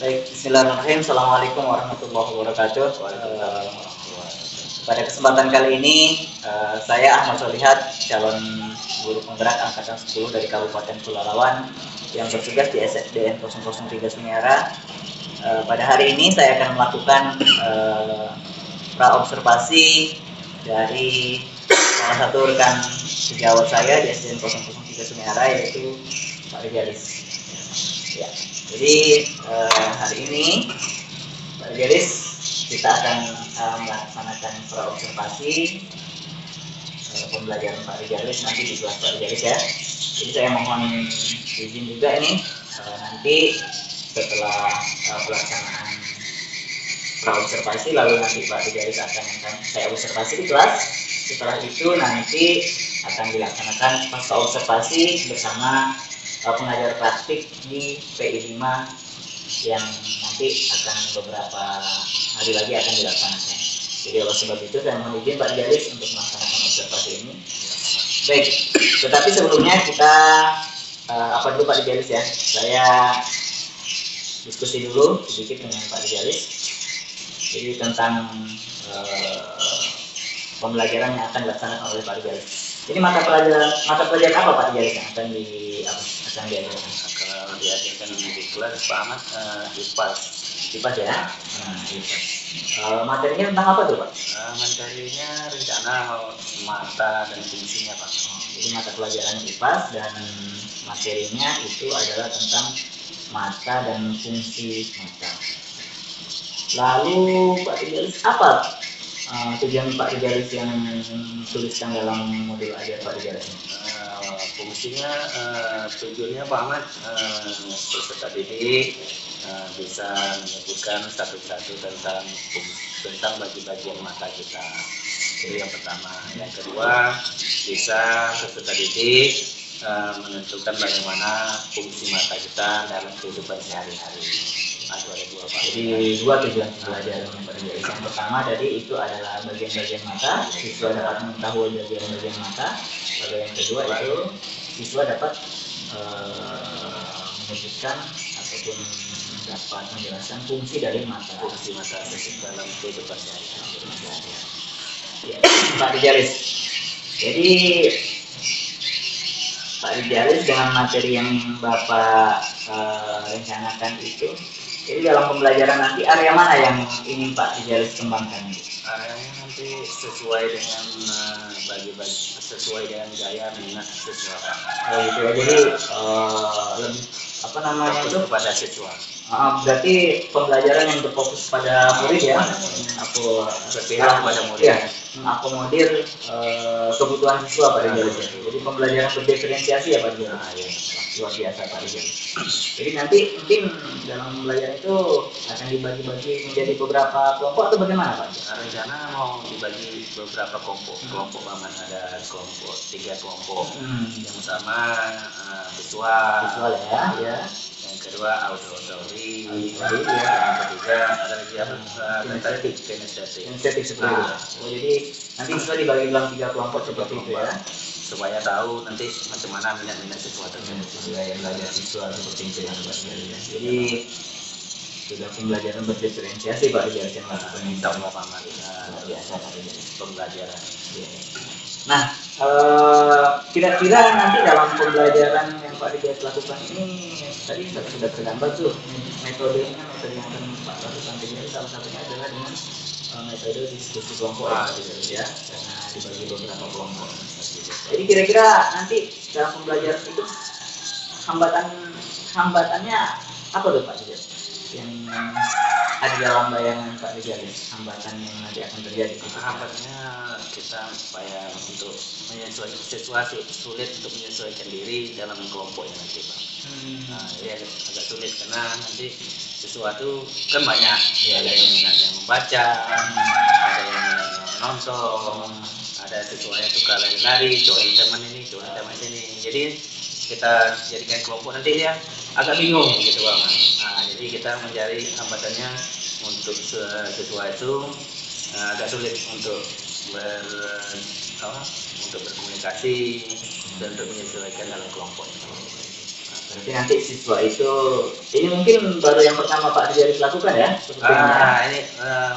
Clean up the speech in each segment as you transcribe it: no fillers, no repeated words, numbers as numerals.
Baik, bismillahirrahmanirrahim. Assalamualaikum warahmatullahi wabarakatuh. Pada kesempatan kali ini, saya Ahmad Solihat, calon guru penggerak angkatan 10 dari Kabupaten Pelalawan yang bertugas di SDN 003 Sunyara. Pada hari ini saya akan melakukan praobservasi dari salah satu rekan sejawat saya di SDN 003 Sunyara, yaitu Pak Rijalis. Ya, jadi hari ini Pak Rijalis kita akan melaksanakan praobservasi pembelajaran Pak Rijalis nanti di kelas Pak Rijalis ya. Jadi saya mohon izin juga ini nanti setelah pelaksanaan praobservasi, lalu nanti Pak Rijalis akan saya observasi di kelas. Setelah itu nanti akan dilaksanakan pasca observasi bersama pengajar praktik di PI 5 yang nanti akan beberapa hari lagi akan dilaksanakan. Jadi oleh sebab itu saya mohon izin Pak Rijalis untuk melaksanakan observasi ini. Baik, tetapi sebelumnya kita apa dulu Pak Rijalis ya? Saya diskusi dulu sedikit dengan Pak Rijalis. Jadi tentang pembelajaran yang akan dilaksanakan oleh Pak Rijalis. Ini mata pelajaran apa Pak Rijalis yang akan diajarkan? Kalau diajarkan di kelas Pak Ahmad IPAS. IPAS ya. Materinya tentang apa tuh Pak? Materinya rencana mata dan fungsinya Pak. Jadi mata pelajaran IPAS dan materinya itu adalah tentang mata dan fungsi mata. Lalu Pak Rijalis, apa tujuan Pak Rijalis yang tuliskan dalam modul ajar Pak Rijalis ini? Fungsinya tujuannya Pak Ahmad peserta didik bisa menyebutkan satu-satu tentang bagi-bagian mata kita. Itu yang pertama. Yang kedua, bisa peserta didik menentukan bagaimana fungsi mata kita dalam kehidupan sehari-hari. Ada dua Pak. Jadi dua tujuan pembelajaran Pak Rijalis. Yang pertama tadi itu adalah bagian-bagian mata, siswa dapat mengetahui bagian-bagian mata. Lalu yang kedua itu siswa dapat menyebutkan ataupun dapat menjelaskan fungsi dari mata. Fungsi mata dalam kehidupan sehari-hari. Ya, Pak Rijalis. Jadi Pak Rijalis dengan materi yang Bapak rencanakan itu, jadi dalam pembelajaran nanti area mana yang ingin Pak Rijalis kembangkan? Areanya nanti sesuai dengan sesuai dengan gaya minat siswa. Oh gitu ya. Jadi lebih apa namanya itu kepada siswa. Berarti pembelajaran yang berfokus pada murid ya. Aku berpihak pada murid. Ya, mengakomodir kebutuhan siswa Pak Rijalis. Jadi pembelajaran berdiferensiasi ya Pak Rijalis. Luar biasa Pak Rijalis. Jadi nanti mungkin dalam pembelajaran itu akan dibagi-bagi menjadi beberapa kelompok atau bagaimana Pak? Rencana mau dibagi beberapa kelompok. Kelompok Paman ada kelompok 3 kelompok. Yang pertama visual ya. Yang kedua auditory. Yang ketiga ada lagi kinestetik seperti itu. Oh, jadi nanti siswa dibagi dalam 3 kelompok seperti itu ya. Supaya tahu nanti macam mana minat siswa tersebut. Yang belajar siswa seperti itu ya Pak Rijalis. Jadi sudah pembelajaran berdiferensiasi Pak Rijalis yang lakukan minta Paman biasa Pak Rijalis pembelajaran. Nah, kira-kira nanti dalam pembelajaran yang Pak Rijalis lakukan ini tadi sudah tergambar tuh metodenya, metode yang akan Pak lakukan Rijalis salah satunya adalah dengan metode diskusi kelompok ya, karena dibagi beberapa kelompok. Jadi kira-kira nanti dalam pembelajaran itu hambatannya apa tuh Pak Rijalis? Yang ada dalam bayangan Pak Rijalis, hambatan yang nanti akan terjadi? Hambatannya kita supaya untuk menyesuaikan siswa sulit untuk menyesuaikan diri dalam kelompoknya nanti Pak. Ya agak sulit karena nanti siswa itu kan banyak, ada yang minatnya membaca, ada yang minatnya nonton, ada siswa yang suka lari-lari, join teman ini, join teman sini. Jadi kita jadikan kelompok nanti dia agak bingung gitu Pak. Jadi kita mencari hambatannya untuk siswa itu agak sulit untuk berkomunikasi dan untuk menyesuaikan dalam kelompok. Berarti nanti siswa itu, ini mungkin baru yang pertama Pak Rizal lakukan ya? Ini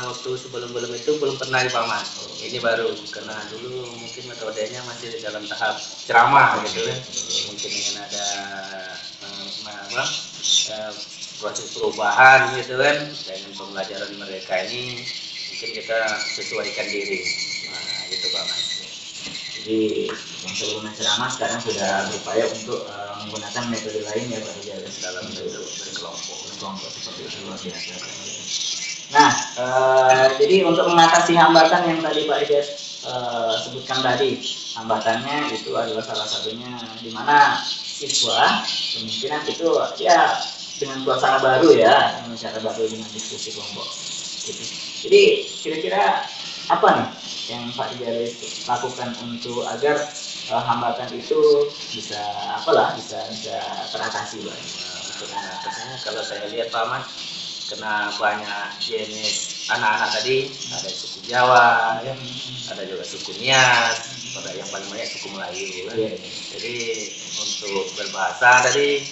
waktu sebelum-belum itu belum pernah Pak Mas. Ini baru, karena dulu mungkin metodenya masih dalam tahap ceramah gitu kan. Mungkin ingin ada proses perubahan gitu kan, dengan pembelajaran mereka ini mungkin kita sesuaikan diri. Nah, gitu Pak Mas. Jadi yang sebelumnya ceramah sekarang sudah berupaya untuk menggunakan metode lain ya Pak Rizal Dalam bentuk berkelompok seperti itu luar biasa. Nah, jadi untuk mengatasi hambatan yang tadi Pak Rizal sebutkan tadi, hambatannya itu adalah salah satunya di mana siswa kemungkinan itu ya dengan suasana baru ya, dengan cara baru dengan diskusi kelompok. Gitu. Jadi kira-kira apa nih yang Pak Rizal lakukan untuk agar hambatan itu bisa bisa teratasi Pak? Untuk mengatasinya kalau saya lihat Pak Mas, kena banyak jenis anak-anak tadi, ada suku Jawa, ya, ada juga suku Nias, ada yang paling banyak suku Melayu. Kan? Jadi untuk berbahasa tadi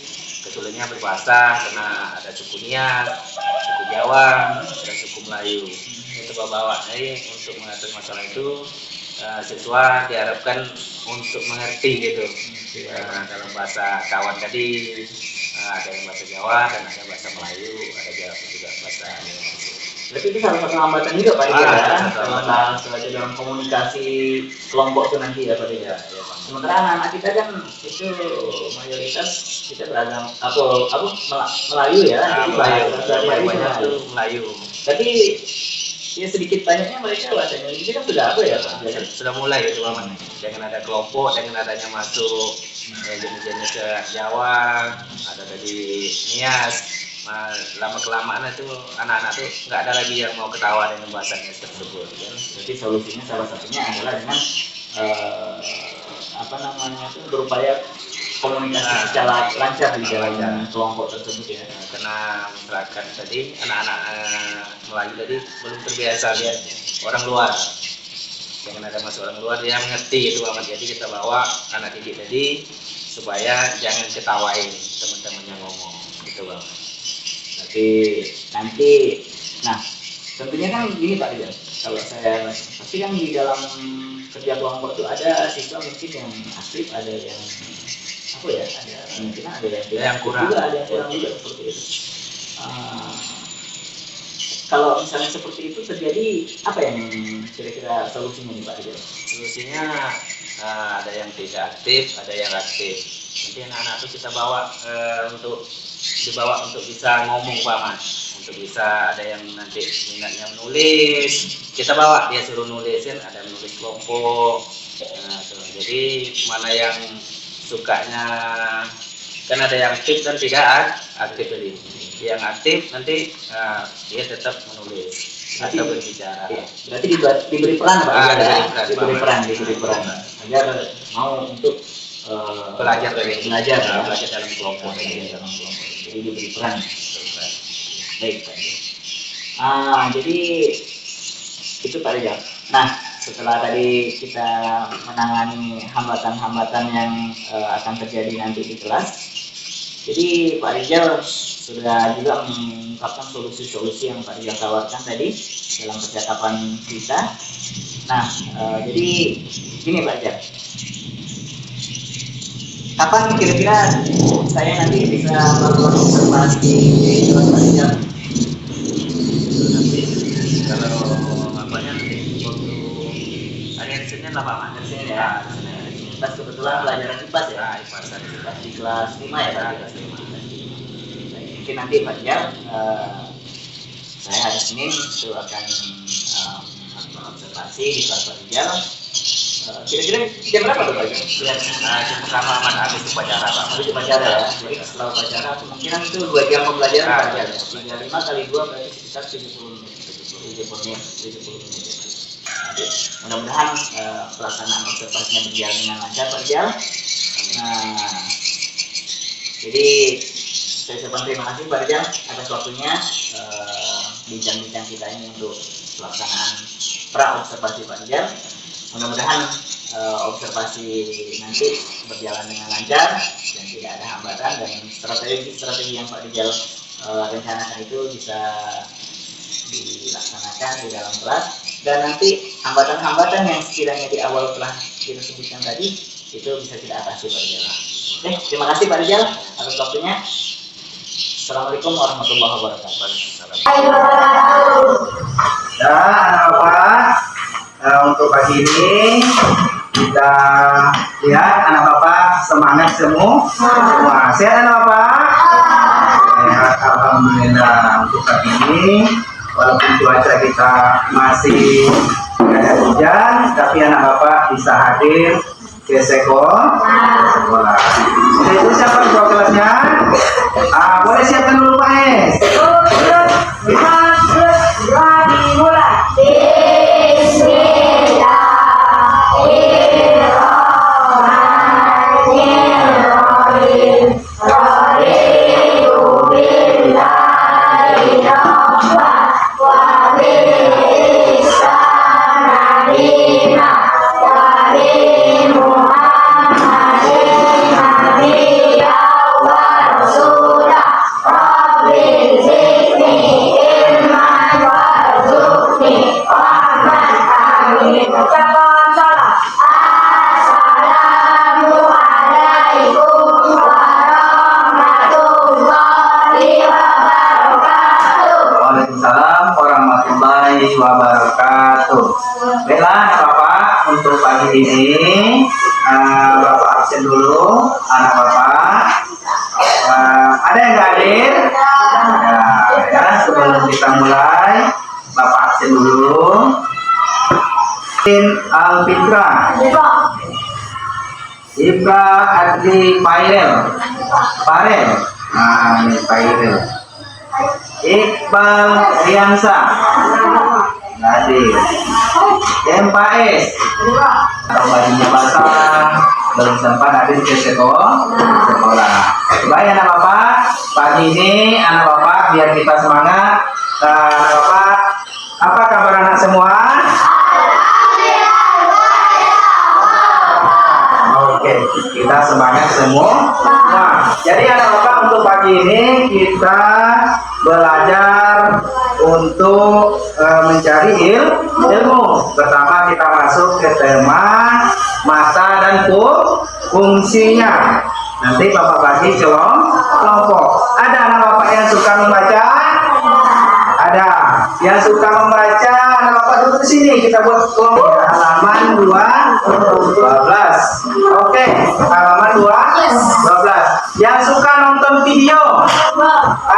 kesulitannya berbahasa karena ada suku Nias, suku Jawa, dan suku Melayu. Itu bawa. Jadi untuk mengatasi masalah itu siswa diharapkan untuk mengerti gitu. Dalam bahasa kawan tadi ada yang bahasa Jawa dan ada bahasa Melayu, ada juga bahasa Indonesia. Berarti itu salah satu hambatan juga Pak Rizal ya, dalam komunikasi kelompok itu nanti ya Pak Rizal. Sementara anak-anak kita kan itu mayoritas kita beragam Melayu ya, jadi banyak itu Melayu. Tapi ya sedikit banyaknya mereka bahasa Indonesia kan sudah ya Pak? Sudah mulai itu Pak. Dengan ada kelompok, dengan adanya masuk jenis-jenis Jawa, ada tadi Nias. Lama kelamaan itu anak-anak tuh nggak ada lagi yang mau ketawa dengan bahasanya tersebut. Kan? Jadi solusinya salah satunya adalah dengan berupaya komunikasi secara lancar di dalam kelompok tersebut ya. Karena masyarakat tadi anak-anak Melayu tadi belum terbiasa lihat orang luar. Jangan ada masuk orang luar, dia mengerti itu amat. Jadi kita bawa anak didik tadi supaya jangan ketawain teman-teman yang ngomong gitu Bang. Tapi nanti, nah tentunya kan gini Pak Rizal, kalau saya pasti kan di dalam kerja kelompok itu ada siswa mungkin yang aktif, ada yang ada mungkin ada yang kurang juga, ada yang kurang juga seperti itu. Kalau misalnya seperti itu terjadi, apa yang kira-kira solusinya nih Pak Rizal? Solusinya ada yang tidak aktif, ada yang aktif. Nanti anak-anak itu kita bawa dibawa untuk bisa ngomong Pak Mas, untuk bisa ada yang nanti minatnya menulis, kita bawa dia suruh nulisin, ada yang nulis kelompok. Jadi mana yang sukanya, kan ada yang aktif dan tidak aktif tadi. Yang aktif nanti dia tetap menulis atau berbicara. Berarti diberi peran Pak? Diberi peran agar mau untuk belajar dalam kelompok. Jadi diberi peran. Baik Pak. Jadi itu Pak Rizal. Nah, setelah tadi kita menangani hambatan-hambatan yang akan terjadi nanti di kelas, jadi Pak Rizal sudah juga mengungkapkan solusi-solusi yang Pak Rizal tawarkan tadi dalam percakapan kita. Nah, jadi gini Pak Rizal, kapan kira-kira saya nanti bisa melakukan observasi di kelas Pak Rizal? Kalau apanya nanti waktu hari Senin lah Pak Mas. Senin ya. Pas kebetulan pelajaran IPAS ya. IPAS di kelas 5 ya Pak. Mungkin nanti Pak Rizal, saya hari Senin itu akan melakukan observasi di kelas Pak Rizal. Kira-kira jam berapa tuh Pak Rizal? Jam pertama habis upacara Pak. Habis upacara ya. Jadi setelah upacara kemungkinan itu 2 jam pembelajaran Pak Rizal. 35 kali 2 berarti sekitar 70 menit. Mudah-mudahan pelaksanaan observasinya berjalan dengan lancar Pak Rizal. Jadi saya ucapkan terima kasih Pak Rizal atas waktunya bincang-bincang kita ini untuk pelaksanaan pra observasi Pak Rizal. mudah-mudahan observasi nanti berjalan dengan lancar dan tidak ada hambatan, dan strategi yang Pak Rijal rencanakan itu bisa dilaksanakan di dalam kelas, dan nanti hambatan-hambatan yang sekiranya di awal telah kita sebutkan tadi itu bisa kita atasi Pak Rijal. Oke, terima kasih Pak Rijal atas waktunya. Assalamualaikum warahmatullahi wabarakatuh. Ya, anak-anak, untuk pagi ini kita lihat anak bapak semangat semua. Wah, sehat anak bapak? Sehat, alhamdulillah. Untuk pagi ini, walaupun cuaca kita masih ada hujan, tapi anak bapak bisa hadir ke sekolah. Itu siapa ketua kelasnya? Boleh siapkan dulu Pak Es. Waalaikumsalam warahmatullahi wabarakatuh. Baiklah Bapak, untuk pagi ini Bapak absen dulu anak Bapak. Ada yang nggak hadir? Ya, sebelum kita mulai Bapak absen dulu. Alfitra, Ibra Adli Parel, ini Parel. Iqbal Riansa, hadir. MPS, atau bajunya basah, belum sempat hadir ke sekolah. Baik anak bapak, pagi ini anak bapak biar kita semangat. Anak bapak, apa kabar anak semua? Oke, kita semangat semua. Nah, jadi anak bapak untuk pagi ini kita belajar untuk mencari ilmu. Pertama kita masuk ke tema mata dan fungsinya. Nanti bapak bagi kelompok. Ada anak bapak yang suka membaca? Ada. Yang suka membaca, anak bapak duduk di sini. Kita buat kelompok. Halaman 12. Oke, halaman 12. Yang suka nonton video?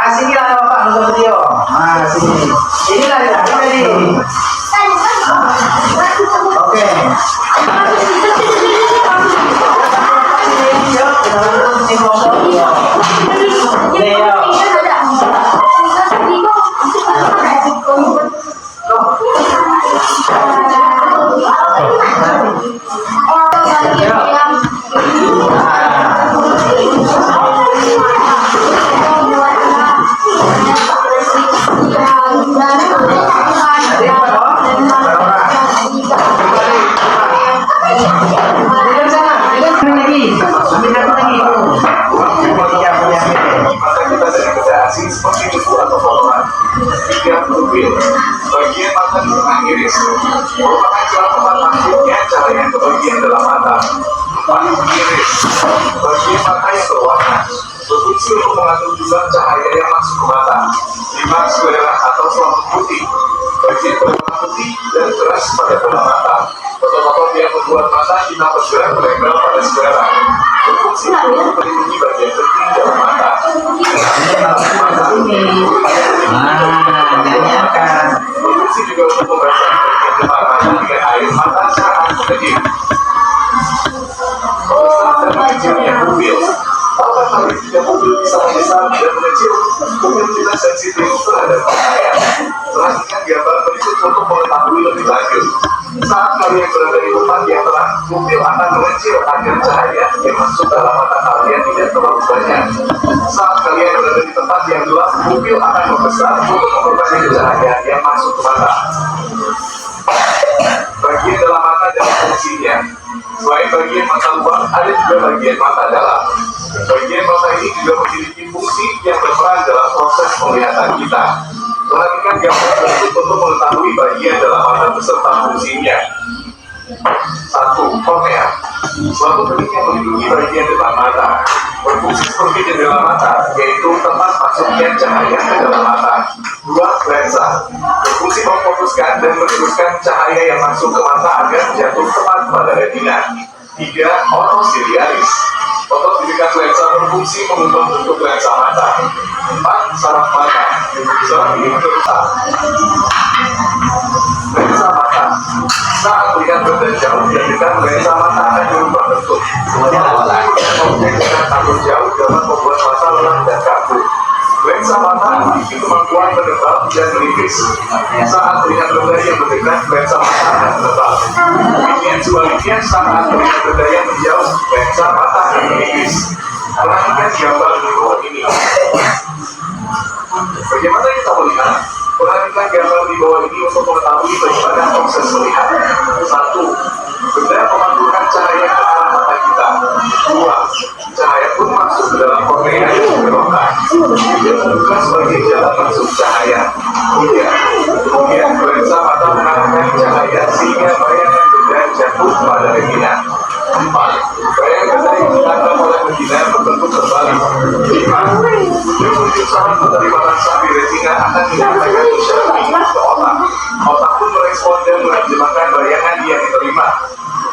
Sini lah bapak nonton video. Sini. Inilah dia. Ini. Oke. Bagian mata di tengah iris merupakan celah tempat masuknya cahaya ke bagian dalam mata. Paling iris, bagian mata yang berwarna, berfungsi untuk mengatur jumlah cahaya yang masuk ke mata. 5 sklera atau selaput putih, bagian berwarna putih dan keras pada bola mata. Otot-otot yang membuat mata kita bergerak menempel pada sklera. Berfungsi untuk melindungi bagian penting dalam mata. Berfungsi juga untuk membaca bagian mata dengan air mata saat kecil. Dan kecilnya mobil. Apakah hal tidak mobil bisa membesar dan mengecil? Mobil kita sensitif terhadap cahaya. Perhatikan gambar berikut untuk mengetahui lebih lanjut. Saat kalian berada di tempat yang terang, mobil akan mengecil agar cahaya yang masuk dalam mata kalian tidak terlalu banyak. Saat kalian berada di tempat yang gelap, mobil akan membesar untuk memperbanyak cahaya yang masuk ke mata. Bagian dalam mata dari fungsinya. Selain bagian mata luar, ada juga bagian mata dalam. Bagian mata ini juga memiliki fungsi yang berperan dalam proses penglihatan kita. Perhatikan gambar berikut untuk mengetahui bagian dalam mata beserta fungsinya. 1. Kornea. Suatu benih yang melindungi bagian depan mata, berfungsi seperti jendela mata, yaitu tempat masuknya cahaya ke dalam mata. 2. Lensa. Berfungsi memfokuskan dan meneruskan cahaya yang masuk ke mata agar jatuh tepat pada retina. 3. Otosiliaris. Otot di dekat lensa berfungsi mengubah bentuk lensa mata. 4. Saraf mata. Saraf ini terletak lensa mata. Saat melihat benda jauh dan dekat, lensa mata akan berubah bentuk. Objek dengan takut jauh dapat membuat mata lelah dan kaku. Lensa mata memiliki kemampuan menebal dan menipis. Saat melihat benda yang mendekat, lensa mata akan menebal. Demikian sebaliknya, saat melihat benda yang menjauh, lensa mata akan menipis. Perhatikan gambar di bawah ini. Bagaimana kita melihat? Perhatikan gambar di bawah ini untuk mengetahui bagaimana proses melihat. 1. Benda memantulkan cahaya ke arah mata kita. 2. Cahaya pun masuk ke dalam kornea yang berbelokkan. Dia bukan sebagai jalan masuk cahaya. 3. Kemudian lensa mata mengarahkan cahaya sehingga bayangan benda jatuh pada retina. 4. Bayangan benda yang ditangkap oleh retina berbentuk terbalik. 5. Dia menunjuk saraf penerimaan sapi retina akan menyampaikan isyarat ke otak. Otak pun merespon dan menerjemahkan bayangan yang diterima.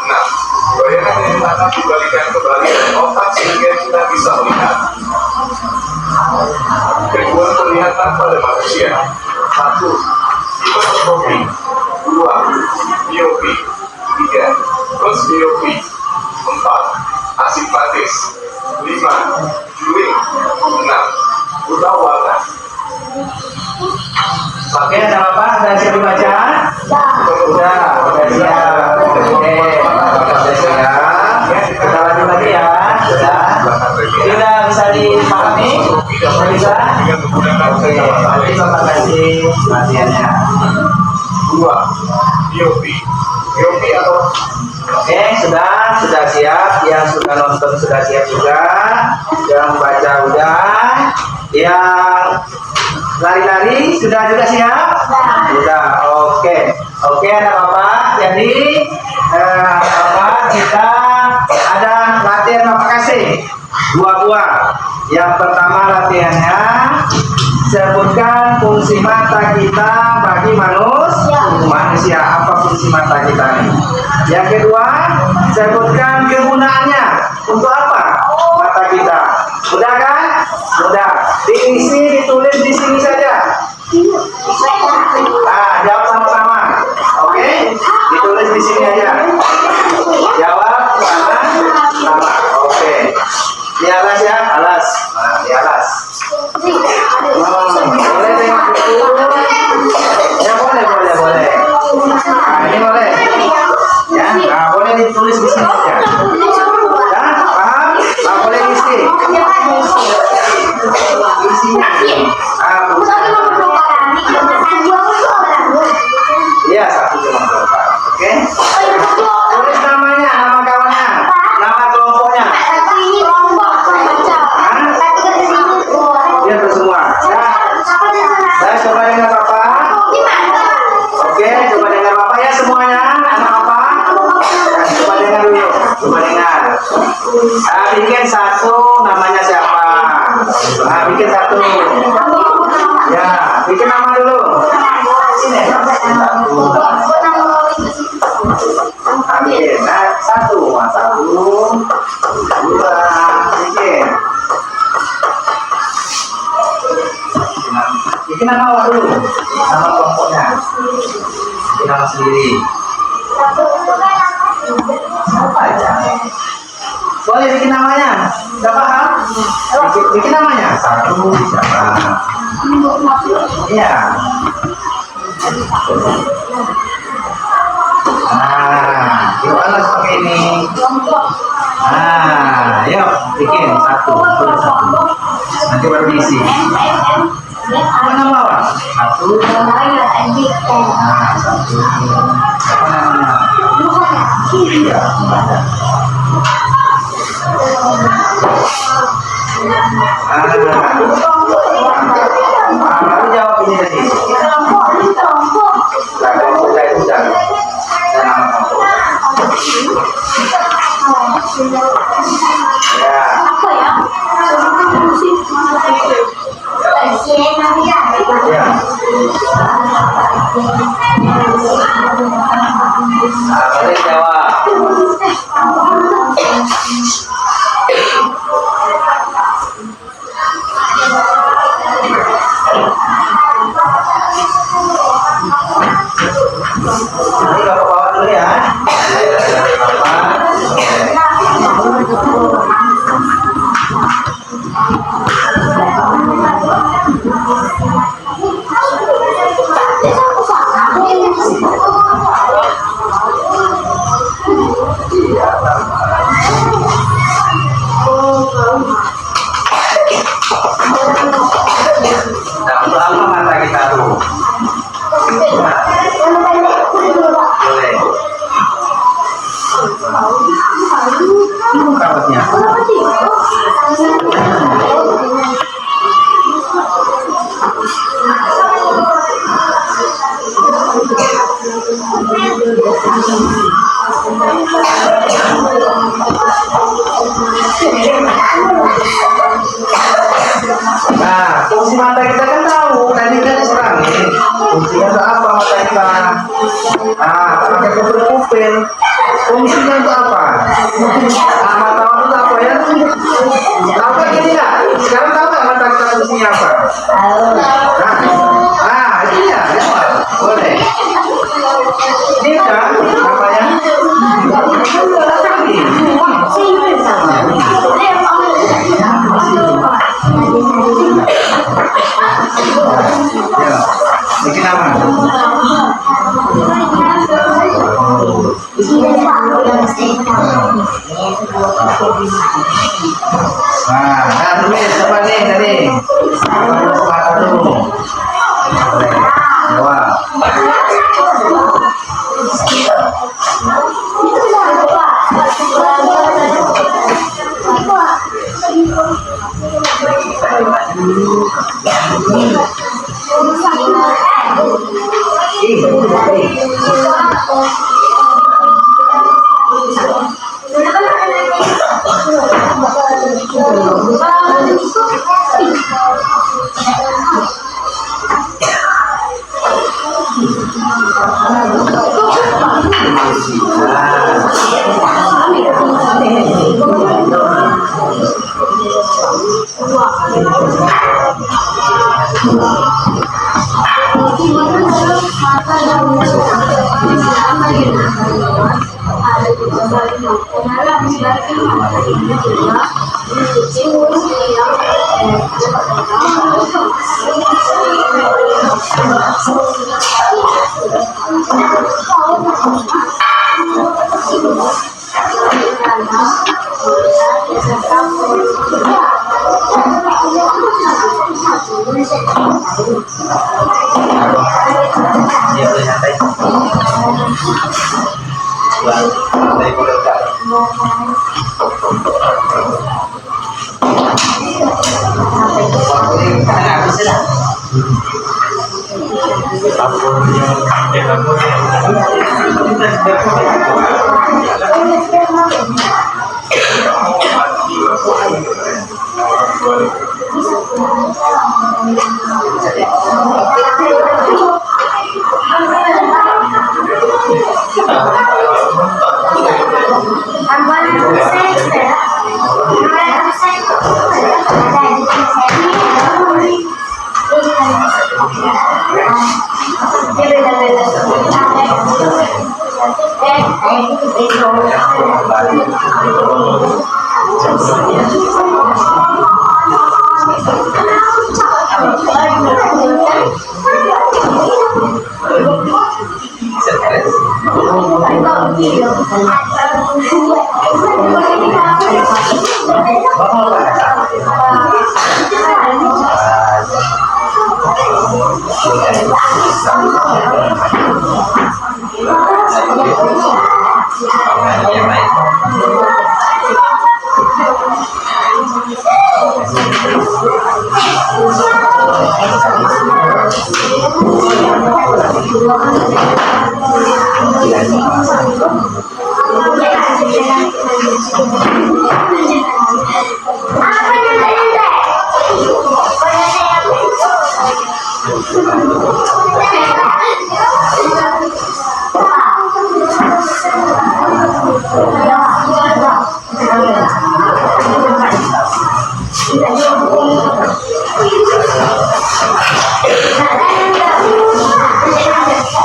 6. Bayangan yang ditangkap dibalikan kembali ke otak sehingga kita bisa melihat. Gangguan penglihatan pada manusia. 1. Hipertrofi. 2. Miopi. 3. Presbiopi. 4. Astigmatis. 5. Juling. 6. Buta warna. Oke, ada apa? Udah siap dibaca? Udah siap. Oke, udah siap. Kita lanjut lagi ya. Sudah bisa dipahami? Bisa? Oke, nanti Bapak kasih latihannya. 2. Miopi. Miopi atau Oke, sudah siap. Yang sudah nonton sudah siap juga. Yang baca udah. Yang lari-lari sudah juga siap? Sudah. Oke, ada Bapak. Jadi Bapak kita ada latihan Bapak kasih 2 buah. Yang pertama latihannya sebutkan fungsi mata kita bagi manusia. Apa fungsi mata kita nih? Yang kedua, sebutkan kegunaannya. Untuk apa mata kita? Udah kan? Udah. Diisi, ditulis di sini saja. Nah, jawab sama-sama. Oke? Ditulis di sini aja. Jawab sama-sama. Oke. Di alas ya, alas. Nah, di alas. Boleh tengok buku. Ya boleh. Nah, ini boleh. Ya, nah boleh ditulis di sini aja. Ya, paham? Nah, boleh isi. Isinya. Iya, 1 kelompok. Oke. Tulis namanya, nama kawannya, nama kelompoknya. Lihat semua. Saya coba dengar Bapak. Oke, coba dengar Bapak ya semuanya. Anak Bapak. Coba dengar dulu. Coba dengar. Bikin 1 namanya siapa? Bikin 1. Ya, bikin nama dulu. Sini. 1. Bikin. Nah, 1. 2. Bikin. Bikin nama awak dulu. Nama kelompoknya. Bikin nama sendiri. Apa aja? Boleh bikin namanya. Udah paham? Bikin namanya. 1 siapa? Iya. Nah, yuk alas pakai ini. Nah, yuk bikin 1. Nanti baru diisi. Apa nama awak? 1. Nah, 1. Apa namanya? Iya. Lalu jawab ini tadi. Kelompok saya itu dan nama kelompok. Ya. Ya. Boleh jawab. Ini Bapak bawa dulu ya. Nah, untuk apa mata kita tuh? Boleh. Kabarnya. Nah, fungsi mata kita kan tahu, tadi kan diserangin. Fungsinya untuk apa mata kita? Nah, pakai pupil. Fungsinya untuk apa? Nah, mata itu apa ya? Tahu kan gini nggak? Sekarang tahu nggak mata kita fungsinya apa? Nah, ini ya, boleh. Ini kan namanya. Bikin apa? Nah, tulis apa nih tadi? Apa dulu? Jawab.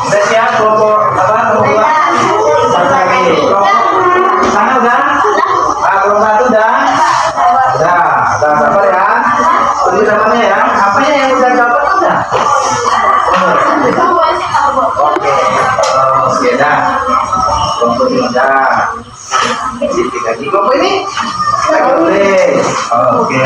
Udah siap kelompok apa? Kelompok satu lagi. Kelompok sana udah? Kelompok satu udah? Udah sabar ya. Tunggu namanya ya. Apanya yang udah dapat udah? Oke dah. Kelompok ini udah. Sedikit lagi kelompok ini. Boleh. Oke.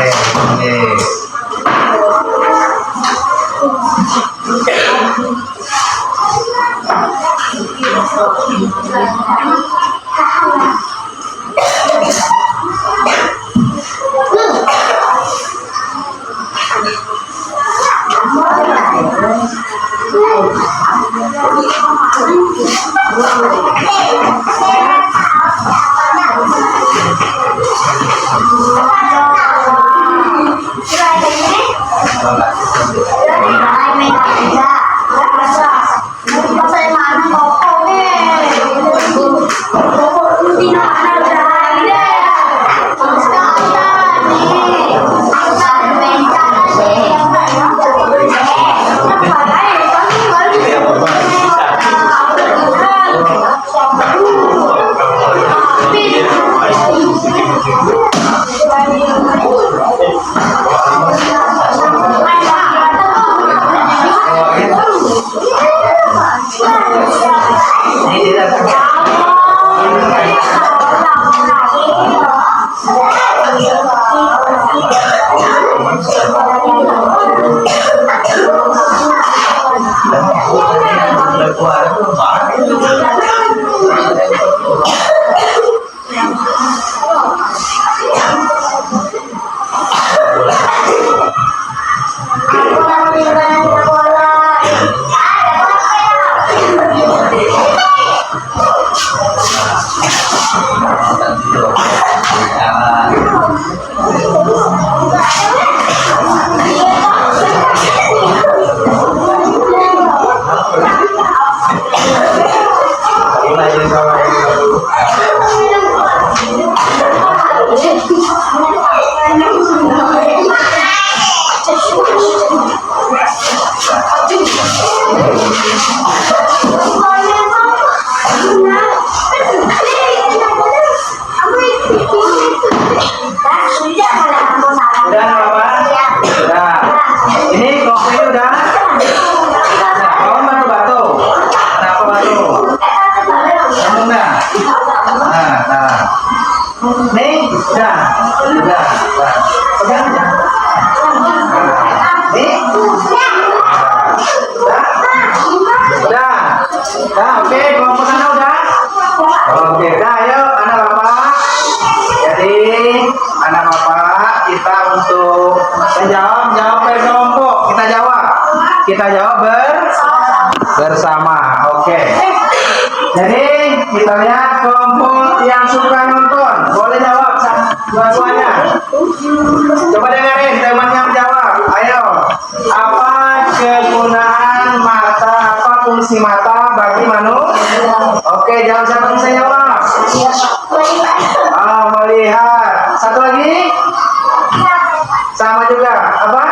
Kita jawab bersama. Oke. Jadi kita lihat kelompok yang suka nonton, boleh jawab dua-duanya. Coba dengerin teman yang jawab. Ayo. Apa kegunaan mata? Apa fungsi mata bagi manusia? Oke, jawab, siapa bisa jawab? Melihat. Satu lagi? Sama juga. Apa?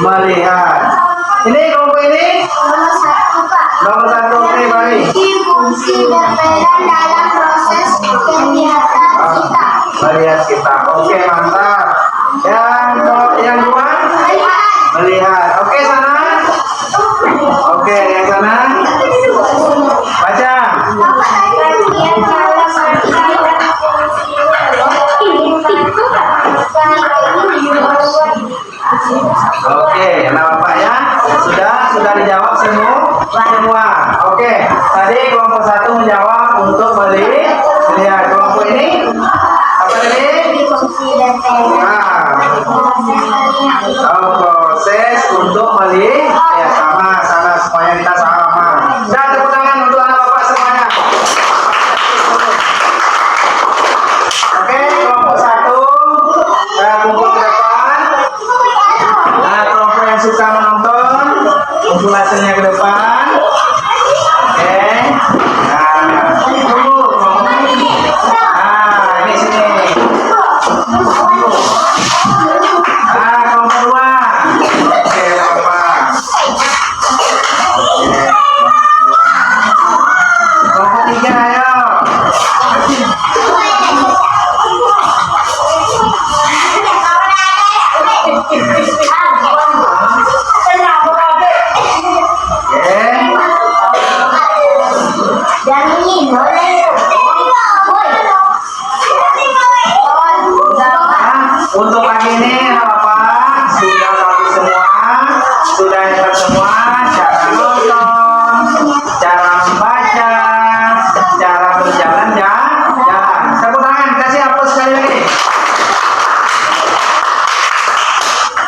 Melihat. Ini kelompok ini? Nomor satu. Oke, baik. Fungsi berperan dalam proses penglihatan kita. Melihat kita. Oke, mantap. Yang dua? Melihat. Oke, sana. Oke, yang sana. Baca. Oke, nah Bapak ya, sudah dijawab semua. Oke, tadi kelompok satu menjawab untuk melihat. Kelompok ini apa tadi?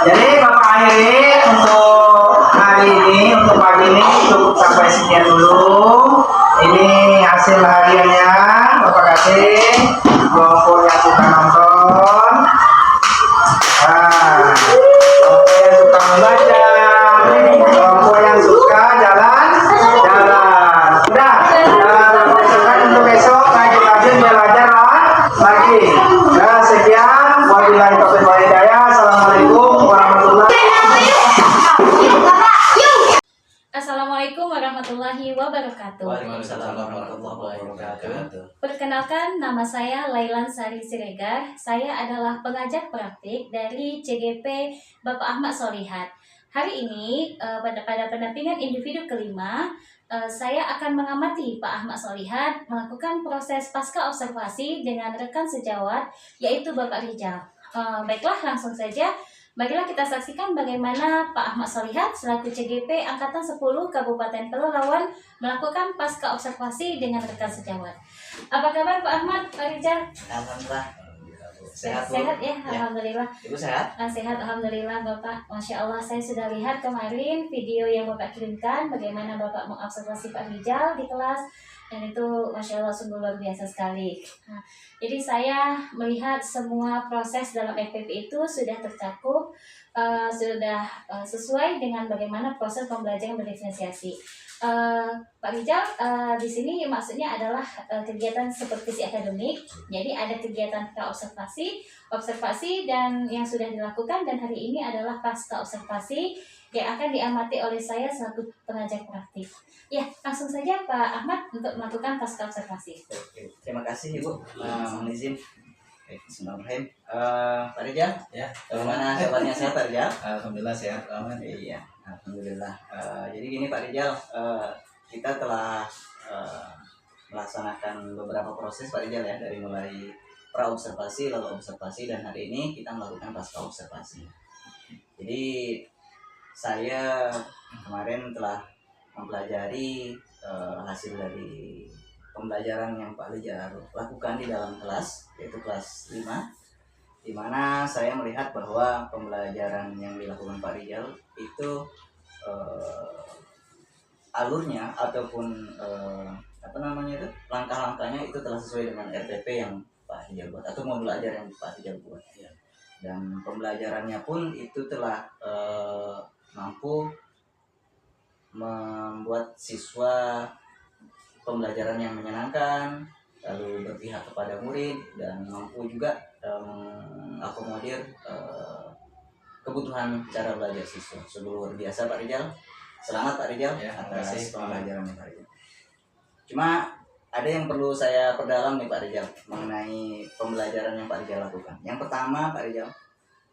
Jadi Bapak akhiri untuk hari ini, untuk pagi ini cukup sampai sekian dulu. Ini hasil hariannya Bapak kasih kelompok yang suka nonton, kelompok yang suka membaca, kelompok yang suka jalan-jalan. Udah, besokkan untuk besok rajin-rajin belajar lagi. Nah, sekian. Wabillahi taufiq wal hidayah. Assalamualaikum warahmatullahi Assalamualaikum warahmatullahi wabarakatuh. Waalaikumsalam warahmatullahi wabarakatuh. Perkenalkan, nama saya Lailan Sari Siregar. Saya adalah pengajar praktik dari CGP Bapak Ahmad Solihat. Hari ini pada pendampingan individu kelima, saya akan mengamati Pak Ahmad Solihat melakukan proses pasca observasi dengan rekan sejawat, yaitu Bapak Rijal. Baiklah, langsung saja. Marilah kita saksikan bagaimana Pak Ahmad Solihat selaku CGP Angkatan 10 Kabupaten Pelalawan melakukan pasca observasi dengan rekan sejawat. Apa kabar Pak Ahmad, Pak Rijal? Alhamdulillah. Sehat, Bu? Sehat ya, Alhamdulillah. Ibu sehat? Sehat, Alhamdulillah Bapak. Masya Allah, saya sudah lihat kemarin video yang Bapak kirimkan bagaimana Bapak mengobservasi Pak Rijal di kelas. Dan itu Masya Allah sungguh luar biasa sekali. Nah, jadi saya melihat semua proses dalam FPP itu sudah tercakup, sudah sesuai dengan bagaimana proses pembelajaran berdiferensiasi. Pak Rijal, di sini maksudnya adalah kegiatan supervisi akademik. Jadi ada kegiatan observasi dan yang sudah dilakukan, dan hari ini adalah pasca observasi yang akan diamati oleh saya selaku pengajar praktik. Ya, langsung saja Pak Ahmad untuk melakukan pasca observasi. Oke, terima kasih Ibu. Mohon izin. Bismillahirrahmanirrahim. Pak Rijal, Ya. bagaimana kabarnya, sehat Pak Rijal? Alhamdulillah sehat aman. Iya, alhamdulillah. Jadi gini Pak Rijal, kita telah melaksanakan beberapa proses Pak Rijal ya, dari mulai pra observasi, lalu observasi, dan hari ini kita melakukan pasca observasi. Jadi saya kemarin telah mempelajari hasil dari pembelajaran yang Pak Rijal lakukan di dalam kelas, yaitu kelas 5, di mana saya melihat bahwa pembelajaran yang dilakukan Pak Rijal itu alurnya ataupun langkah-langkahnya itu telah sesuai dengan RPP yang Pak Rijal buat, atau modul ajar yang Pak Rijal buat ya. Dan pembelajarannya pun itu telah mampu membuat siswa pembelajaran yang menyenangkan, lalu berpihak kepada murid, dan mampu juga mengakomodir kebutuhan cara belajar siswa. Sungguh luar biasa Pak Rijal. Selamat Pak Rijal atas pembelajarannya Pak Rijal. Cuma ada yang perlu saya perdalam nih Pak Rijal mengenai pembelajaran yang Pak Rijal lakukan. Yang pertama Pak Rijal,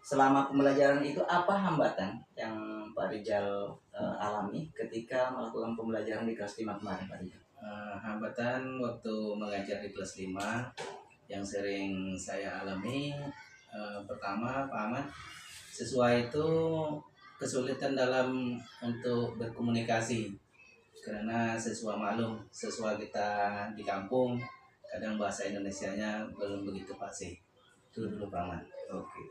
selama pembelajaran itu apa hambatan yang Pak Rijal alami ketika melakukan pembelajaran di kelas 5 kemarin Pak Rijal? Hambatan waktu mengajar di kelas 5 yang sering saya alami, pertama Pak Ahmad, siswa itu kesulitan dalam untuk berkomunikasi, karena siswa maklum, siswa kita di kampung kadang bahasa Indonesianya belum begitu fasih. Itu dulu Pak Ahmad. Oke.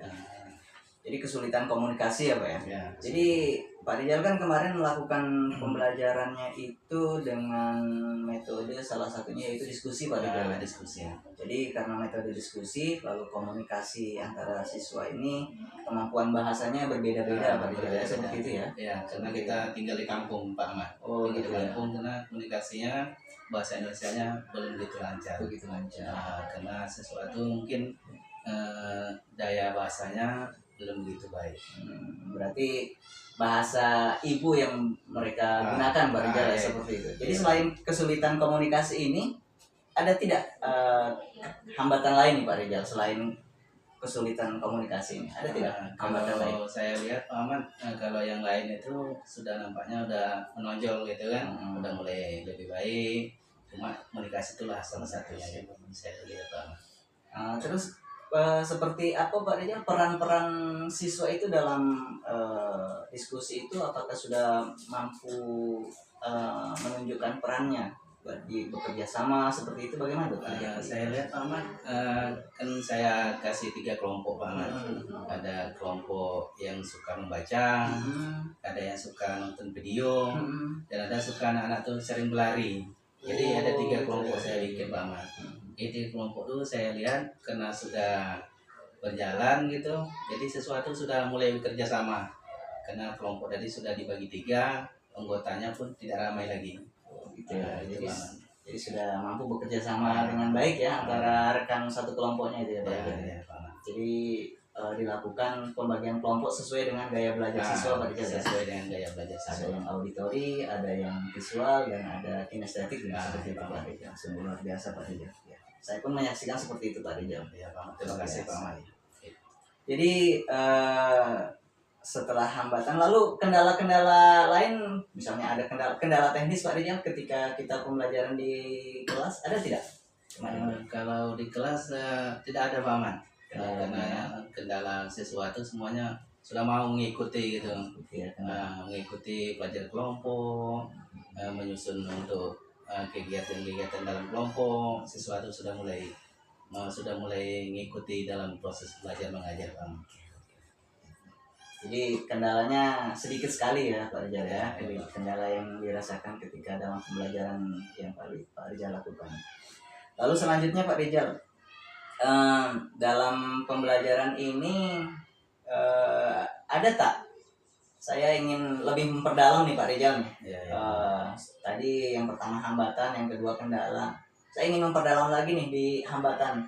Jadi kesulitan komunikasi ya Pak ya? Ya. Jadi Pak Rijal kan kemarin melakukan pembelajarannya itu dengan metode salah satunya yaitu diskusi Pak Rijal. Diskusi. Jadi karena metode diskusi, lalu komunikasi antara siswa ini, kemampuan bahasanya berbeda-beda Pak Rijal ya, seperti itu ya? Ya, karena kita tinggal di kampung Pak Ahmad. Oh Tinggal gitu di ya? kampung karena komunikasinya bahasa Indonesianya belum begitu lancar. Begitu lancar. Karena sesuatu mungkin daya bahasanya belum begitu baik. Berarti bahasa ibu yang mereka gunakan Pak Rijal ya, seperti itu. Jadi selain kesulitan komunikasi ini, ada tidak hambatan lain nih Pak Rijal selain kesulitan komunikasi ini? Ada tidak hambatan lain? Kalau saya lihat Pak Ahmad, kalau yang lain itu sudah nampaknya udah menonjol gitu kan, udah mulai lebih baik. Cuma komunikasi itulah salah satunya yang saya lihat Pak Ahmad. Terus seperti apa Pak Rijal peran-peran siswa itu dalam diskusi itu, apakah sudah mampu menunjukkan perannya bekerja sama seperti itu bagaimana tuh Pak Rijal? Saya lihat Pak Ahmad, kan saya kasih 3 kelompok Pak Ahmad. Ada kelompok yang suka membaca, ada yang suka nonton video, dan ada suka anak-anak tuh sering berlari. Jadi ada 3 kelompok saya bikin Pak Ahmad. Itu kelompok tuh saya lihat karena sudah berjalan gitu, jadi sesuatu sudah mulai bekerja sama. Karena kelompok tadi sudah dibagi 3, anggotanya pun tidak ramai lagi. Gitu ya. Jadi sudah mampu bekerja sama dengan baik ya antara rekan satu kelompoknya itu ya Pak Rijal. Ya, Pak Ahmad. Jadi dilakukan pembagian kelompok sesuai dengan gaya belajar siswa Pak Rijal ya. Sesuai dengan gaya belajar Ada siswa. yang auditori, ada yang visual, dan ada kinestetik ya, Ah, seperti itu iya, Pak Rijal. Sungguh luar biasa Pak Rijal. Ya. Saya pun menyaksikan seperti itu Pak Rijal. Ya Pak Ahmad, terima kasih Pak Ahmad. Jadi setelah hambatan, lalu kendala-kendala lain, misalnya ada kendala teknis Pak Rijal ketika kita pembelajaran di kelas, ada tidak? Kalau di kelas tidak ada Pak Ahmad. Karena kendala sesuatu semuanya sudah mau mengikuti gitu. Ya, Mengikuti pelajar kelompok, menyusun untuk kegiatan-kegiatan dalam kelompok, sesuatu sudah mulai mengikuti dalam proses belajar mengajar Pak Ahmad. Jadi kendalanya sedikit sekali ya Pak Rijal ya. Jadi kendala yang dirasakan ketika dalam pembelajaran yang Pak Rijal lakukan. Lalu selanjutnya Pak Rijal, dalam pembelajaran ini ada tak? Saya ingin lebih memperdalam nih Pak Rijal nih. Tadi yang pertama hambatan, yang kedua kendala. Saya ingin memperdalam lagi nih di hambatan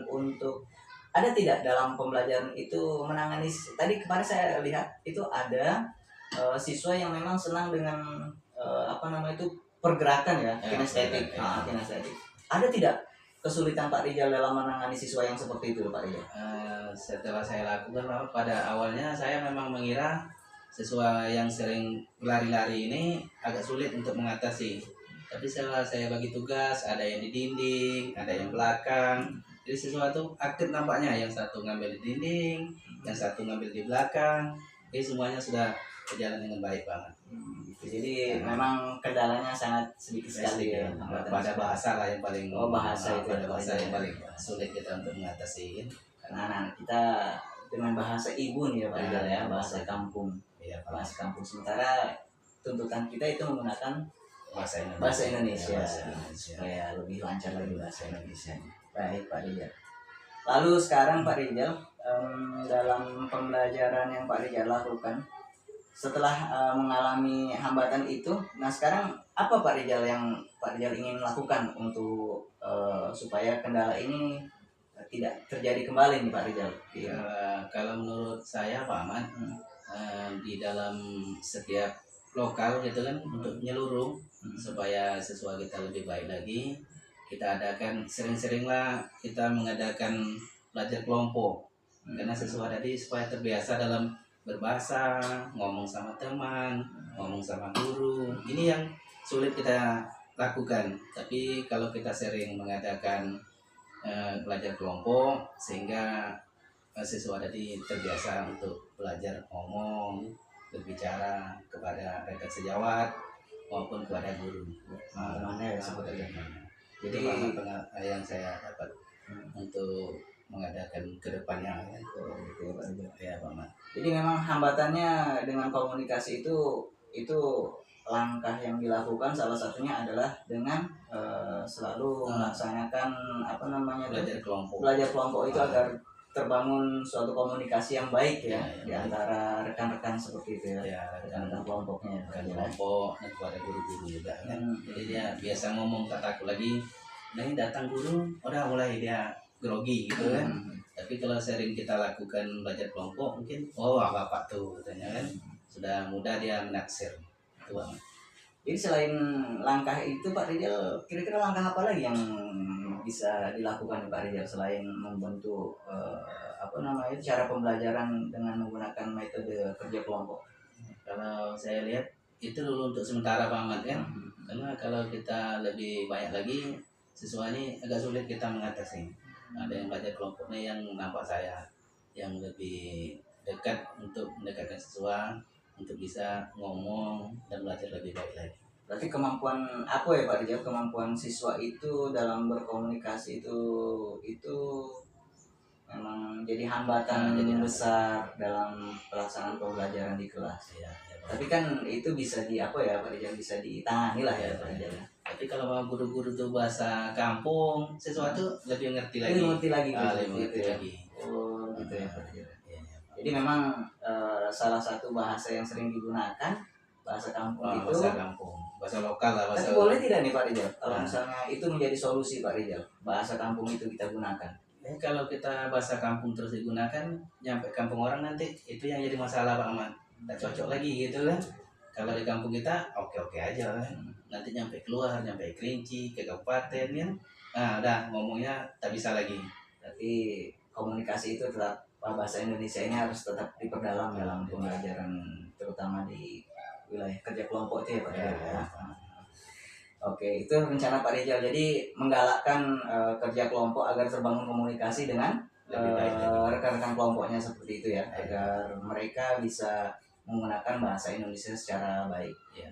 untuk ada tidak dalam pembelajaran itu menangani. Tadi kemarin saya lihat itu ada siswa yang memang senang dengan pergerakan ya, kinestetik. Kinestetik. Ada tidak kesulitan Pak Rijal dalam menangani siswa yang seperti itu Pak Rijal? Setelah saya lakukan Pak, pada awalnya saya memang mengira siswa yang sering lari-lari ini agak sulit untuk mengatasi. Tapi setelah saya bagi tugas, ada yang di dinding, ada yang belakang. Jadi sesuatu aktif nampaknya, yang satu ngambil di dinding, yang satu ngambil di belakang. Jadi semuanya sudah berjalan dengan baik banget. Jadi memang kendalanya sangat sedikit sekali ya. Pada bahasa lah yang paling bahasa itu pada ya, bahasa Pak yang Rijal. paling sulit kita untuk mengatasi. Karena anak kita dengan bahasa ibu nih ya Pak Rijal ya, bahasa kampung. Iya, Pak. Bahasa kampung, sementara tuntutan kita itu menggunakan Bahasa Indonesia. bahasa Indonesia, Bahasa Indonesia. supaya lebih lancar lagi bahasa Indonesia. Baik Pak Rijal. Lalu sekarang Pak Rijal, dalam pembelajaran yang Pak Rijal lakukan setelah mengalami hambatan itu, nah sekarang apa Pak Rijal yang Pak Rijal ingin lakukan untuk supaya kendala ini tidak terjadi kembali nih Pak Rijal? Kalau menurut saya Pak Ahmad, di dalam setiap lokal gitu kan, untuk menyeluruh supaya siswa kita lebih baik lagi, kita adakan sering-seringlah kita mengadakan belajar kelompok. Karena siswa tadi supaya terbiasa dalam berbahasa, ngomong sama teman, ngomong sama guru. Ini yang sulit kita lakukan. Tapi kalau kita sering mengadakan belajar kelompok, sehingga siswa tadi terbiasa untuk belajar ngomong, berbicara kepada rekan sejawat maupun kepada guru. Mana ya seperti itu. Jadi yang saya dapat untuk mengadakan kedepannya ya Pak Ahmad. Jadi memang hambatannya dengan komunikasi itu langkah yang dilakukan salah satunya adalah dengan selalu melaksanakan Belajar kelompok. Belajar kelompok itu agar terbangun suatu komunikasi yang baik ya, di antara rekan-rekan seperti itu ya, rekan-rekan kelompoknya. Rekan kelompok dan kepada guru-guru juga kan. Jadi dia biasa ngomong tak takut lagi. Nah ini datang guru, udah mulai dia grogi gitu kan. Tapi kalau sering kita lakukan belajar kelompok, mungkin bapak tuh katanya kan sudah mudah dia menaksir. Itu Bang. Jadi selain langkah itu Pak Rijal, kira-kira langkah apa lagi yang bisa dilakukan Pak Rijal selain membentuk cara pembelajaran dengan menggunakan metode kerja kelompok? Kalau saya lihat itu dulu untuk sementara Pak Ahmad kan. Karena kalau kita lebih banyak lagi, siswa ini agak sulit kita mengatasi. Ada yang belajar kelompoknya yang nampak saya yang lebih dekat untuk mendekatkan siswa untuk bisa ngomong dan belajar lebih baik lagi. Berarti kemampuan apa ya Pak Rijal? Kemampuan siswa itu dalam berkomunikasi itu memang jadi hambatan Jadi besar dalam pelaksanaan pembelajaran di kelas. ya, ya, Pak. Tapi kan itu bisa Pak Rijal, bisa ditangani lah ya Pak Rijal. Tapi kalau mau guru-guru tuh bahasa kampung sesuatu lebih ngerti lagi. Lebih ngerti lagi lebih gitu ngerti ya. lagi. Oh gitu ya Pak Rijal. Iya, iya, Pak. Jadi memang salah satu bahasa yang sering digunakan bahasa kampung itu. Bahasa kampung, bahasa lokal lah. Tapi boleh tidak nih Pak Rijal? Kalau Nah. misalnya itu menjadi solusi Pak Rijal, bahasa kampung itu kita gunakan. Kalau kita bahasa kampung terus digunakan, nyampe kampung orang nanti itu yang jadi masalah Pak Ahmad. Nggak cocok lagi gitu kan. Kalau di kampung kita oke-oke aja kan. Nanti nyampe keluar, nyampe Kerinci, ke kabupaten kan. Nah udah ngomongnya tak bisa lagi. Tapi komunikasi itu tetap bahasa Indonesia ini harus tetap diperdalam dalam pembelajaran, terutama di wilayah kerja kelompok itu ya Pak Rijal ya. Oke, itu rencana Pak Rijal. Jadi menggalakkan kerja kelompok agar terbangun komunikasi dengan Lebih baik lagi. rekan-rekan kelompoknya seperti itu ya, agar mereka bisa menggunakan bahasa Indonesia secara baik. Ya.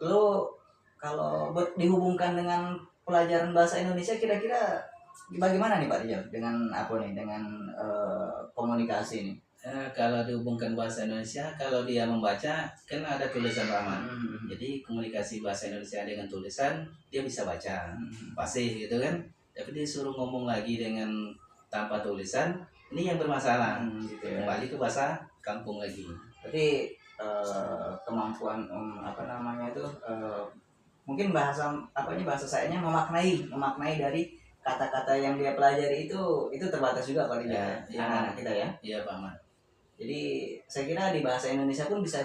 Lalu kalau dihubungkan dengan pelajaran bahasa Indonesia, kira-kira bagaimana nih Pak Rijal dengan dengan komunikasi ini? Kalau dihubungkan bahasa Indonesia, kalau dia membaca kan ada tulisan Pak Ahmad. Jadi komunikasi bahasa Indonesia dengan tulisan dia bisa baca, fasih gitu kan. Tapi dia suruh ngomong lagi dengan tanpa tulisan, ini yang bermasalah. Gitu ya. Kembali ke bahasa kampung lagi. Jadi kemampuan mungkin bahasa sayanya memaknai dari kata-kata yang dia pelajari itu terbatas juga Pak Rijal Ya, anak-anak kita ya. Iya Pak Ahmad. Jadi saya kira di bahasa Indonesia pun bisa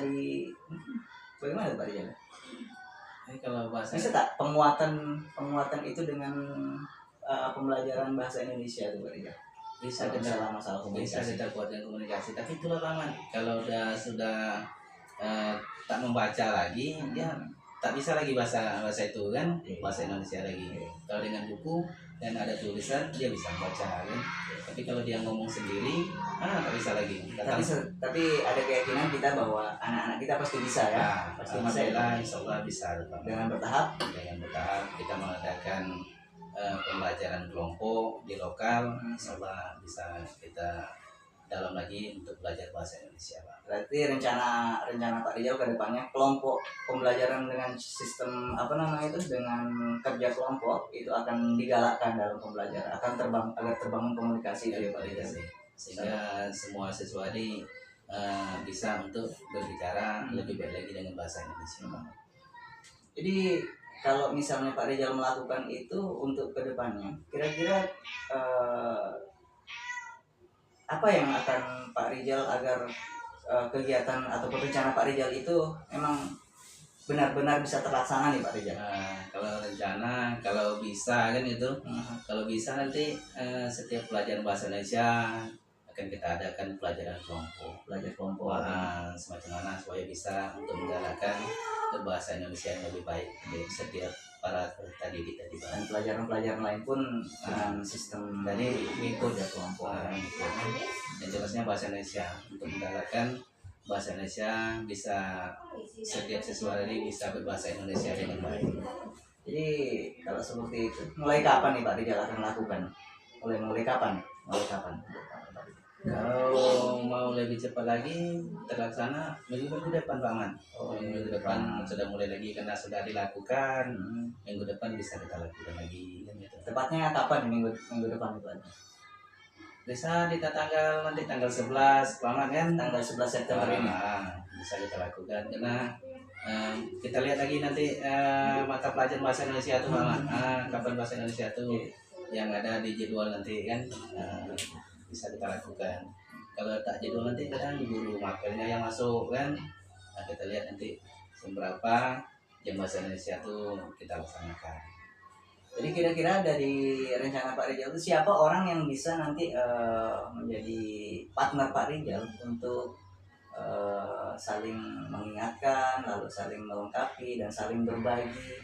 bagaimana Pak Rijal? Kalau bahasa Bisa tak penguatan itu dengan pembelajaran bahasa Indonesia itu Pak Rijal? bisa Masalah bisa komunikasi. kita kuatkan komunikasi. Tapi itulah Pak Ahmad. Kalau sudah tak membaca lagi, dia tak bisa lagi bahasa itu kan, bahasa Indonesia lagi. Kalau dengan buku dan ada tulisan dia bisa membaca kan. Tapi kalau dia ngomong sendiri, tak bisa lagi. Tapi ada keyakinan kita bahwa anak-anak kita pasti bisa ya. Pasti bisa ya. Alhamdulillah, insya Allah bisa. Dengan bertahap. Dengan bertahap kita mengadakan pembelajaran kelompok di lokal, insya Allah bisa kita dalam lagi untuk belajar bahasa Indonesia Pak. Berarti rencana Pak Rijal ke depannya kelompok pembelajaran dengan sistem dengan kerja kelompok itu akan digalakkan dalam pembelajaran, agar terbangun komunikasi itu ya Pak Rijal. Sehingga semua siswa ini bisa untuk berbicara lebih baik lagi dengan bahasa Indonesia Pak. Jadi kalau misalnya Pak Rijal melakukan itu untuk ke depannya, kira-kira apa yang akan Pak Rijal agar kegiatan atau rencana Pak Rijal itu memang benar-benar bisa terlaksana nih Pak Rijal? Kalau rencana, kalau bisa kan itu, kalau bisa nanti setiap pelajaran bahasa Indonesia akan kita adakan pelajaran kelompok. Belajar kelompok. Semacam mana supaya bisa untuk menggalakkan berbahasa Indonesia yang lebih baik dari setiap para peserta didik tadi Pak. Dan pelajaran-pelajaran lain pun dengan sistem Jadi mengikut ya kelompok. yang jelasnya bahasa Indonesia untuk menggalakkan bahasa Indonesia bisa setiap siswa ini bisa berbahasa Indonesia dengan baik. Jadi kalau seperti itu, mulai kapan nih Pak Rijal akan melakukan? Mulai kapan? Kalau mau lebih cepat lagi terlaksana minggu depan Pak Man. Minggu depan sudah mulai lagi karena sudah dilakukan. Minggu depan bisa kita lakukan lagi kan gitu. Tepatnya kapan minggu depan itu? Bisa di tanggal 11 Pak Man kan? Tanggal 11 September ini. Bisa kita lakukan karena kita lihat lagi nanti mata pelajaran bahasa Indonesia itu Pak Man. Kapan bahasa Indonesia itu yang ada di jadwal nanti kan. Bisa kita lakukan. Kalau tak jadwal nanti kadang guru mapelnya yang masuk kan, kita lihat nanti seberapa jam bahasa Indonesia itu kita laksanakan. Jadi kira-kira dari rencana Pak Rijal itu siapa orang yang bisa nanti menjadi partner Pak Rijal untuk saling mengingatkan, lalu saling melengkapi dan saling berbagi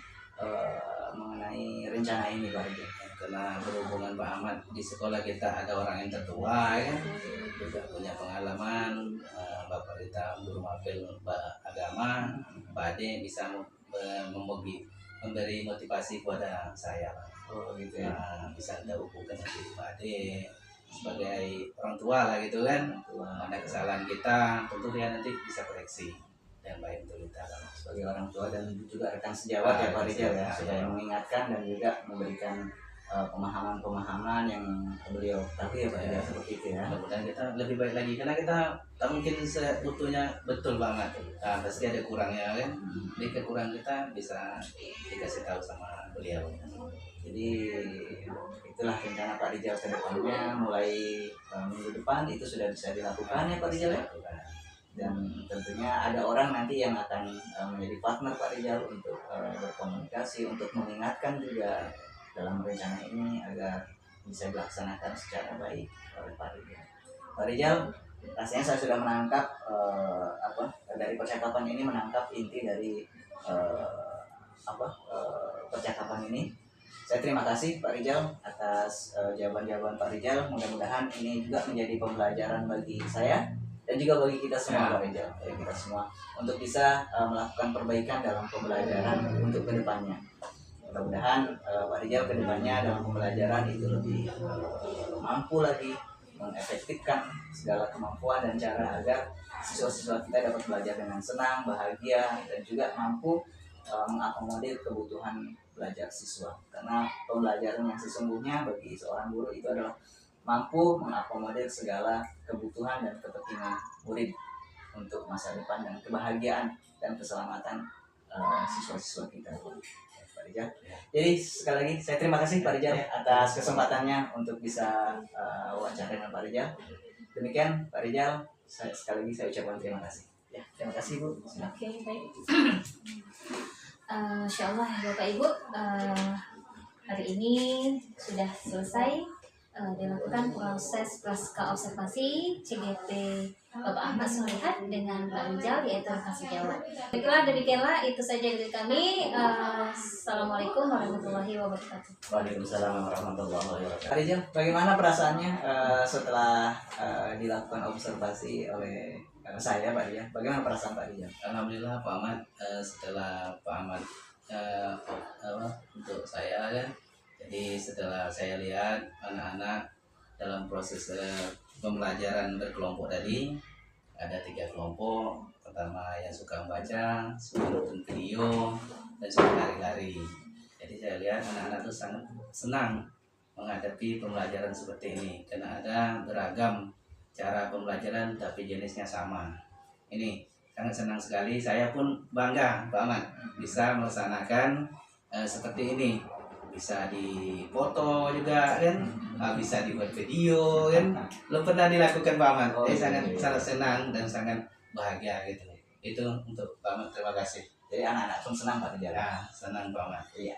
mengenai rencana ini Pak Rijal? Karena berhubungan Pak Ahmad di sekolah kita ada orang yang tertua ya, juga punya pengalaman. Bapak kita guru mapel agama, Pak Ade bisa memberi motivasi kepada saya, Pak. Oh gitu ya. Nah, bisa tahu bukan nanti Pak Ade sebagai orang tua lah gitu kan. Mana kesalahan kita, tentu dia nanti bisa koreksi dan baik untuk kita lah. Sebagai orang tua dan juga rekan sejawat ya Pak Rijal ya, sudah mengingatkan dan juga memberikan pemahaman-pemahaman yang beliau ketahui ya Pak Rijal, seperti itu ya. Mudah-mudahan kita lebih baik lagi karena kita tak mungkin seutuhnya betul banget. Nah, pasti ada kurangnya kan. Jadi kekurangan kita bisa dikasih tahu sama beliau. Jadi itulah rencana Pak Rijal ke depannya, mulai minggu depan itu sudah bisa dilakukan ya Pak Rijal ya. Dan tentunya ada orang nanti yang akan menjadi partner Pak Rijal untuk berkomunikasi, untuk mengingatkan juga dalam rencana ini agar bisa dilaksanakan secara baik oleh Pak Rijal. Pak Rijal, rasanya saya sudah menangkap dari percakapan ini, menangkap inti dari percakapan ini. Saya terima kasih Pak Rijal atas jawaban-jawaban Pak Rijal. Mudah-mudahan ini juga menjadi pembelajaran bagi saya dan juga bagi kita semua Pak Rijal, ya, kita semua untuk bisa melakukan perbaikan dalam pembelajaran untuk kedepannya. Mudah-mudahan Pak Rijal kedepannya dalam pembelajaran itu lebih mampu lagi mengefektifkan segala kemampuan dan cara agar siswa-siswa kita dapat belajar dengan senang, bahagia, dan juga mampu mengakomodir kebutuhan belajar siswa. Karena pembelajaran yang sesungguhnya bagi seorang guru itu adalah mampu mengakomodir segala kebutuhan dan kepentingan murid untuk masa depan dan kebahagiaan dan keselamatan siswa-siswa kita. Pak Rijal. Jadi sekali lagi saya terima kasih Pak Rijal atas kesempatannya untuk bisa wawancara dengan Pak Rijal. Demikian Pak Rijal, sekali lagi saya ucapkan terima kasih. Ya, terima kasih Bu. Oke, baik. Insya Allah Bapak Ibu, hari ini sudah selesai dilakukan proses praska observasi CGP Bapak Ahmad Solihat dengan Pak Rijal, yaitu rekan sejawat. Baiklah, demikianlah itu saja dari kami. Assalamualaikum warahmatullahi wabarakatuh. Waalaikumsalam warahmatullahi wabarakatuh. Pak Rijal, bagaimana perasaannya setelah dilakukan observasi oleh saya Pak Rijal? Bagaimana perasaan Pak Rijal? Alhamdulillah Pak Ahmad, setelah Pak Ahmad untuk saya kan, jadi setelah saya lihat anak-anak dalam proses pembelajaran berkelompok tadi, ada 3 kelompok. Pertama yang suka membaca, suka nonton video, dan suka lari-lari. Jadi saya lihat anak-anak itu sangat senang menghadapi pembelajaran seperti ini karena ada beragam cara pembelajaran tapi jenisnya sama. Ini sangat senang sekali. Saya pun bangga Pak Ahmad bisa melaksanakan seperti ini. Bisa difoto juga kan, bisa dibuat video kan, belum pernah dilakukan Pak Ahmad. Sangat senang dan sangat bahagia gitu. Itu untuk Pak Ahmad, terima kasih. Jadi anak-anak pun senang Pak Rijal. Ya, senang Pak Ahmad. Iya.